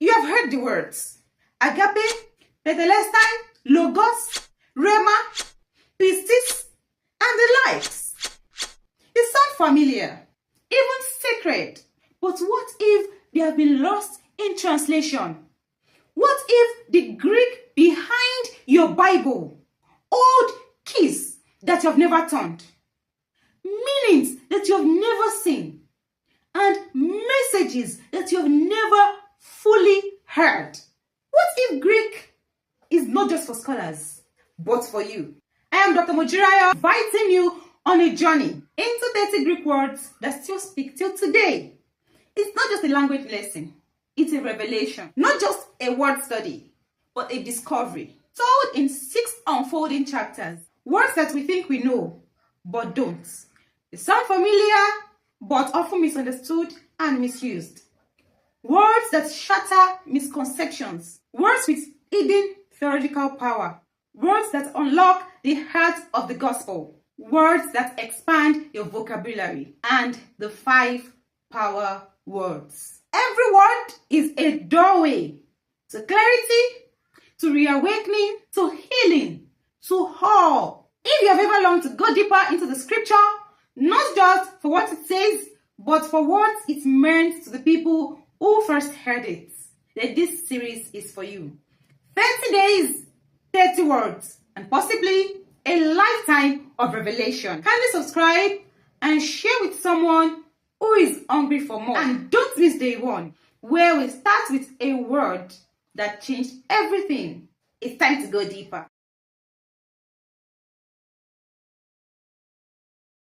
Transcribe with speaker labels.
Speaker 1: You have heard the words Agápē, Tetelestai, Logos, Rema, Pistis, and the likes. They sound familiar, even sacred. But what if they have been lost in translation? What if the Greek behind your Bible hold keys that you have never turned, meanings that you have never seen, and messages that you have never fully heard? What if Greek is not just for scholars, but for you? I am Dr. Mojirayo, inviting you on a journey into 30 Greek words that still speak till today. It's not just a language lesson, it's a revelation. Not just a word study, but a discovery, told in 6 unfolding chapters. Words that we think we know, but don't. They sound familiar, but often misunderstood and misused. Words that shatter misconceptions. Words with hidden theological power. Words that unlock the heart of the gospel. Words that expand your vocabulary. And the 5 power words. Every word is a doorway to clarity, to reawakening, to healing, to awe. If you have ever longed to go deeper into the scripture, not just for what it says, but for what it meant to the people who first heard it, then this series is for you. 30 days, 30 words, and possibly a lifetime of revelation. Kindly subscribe and share with someone who is hungry for more. And don't miss day 1, where we start with a word that changed everything. It's time to go deeper.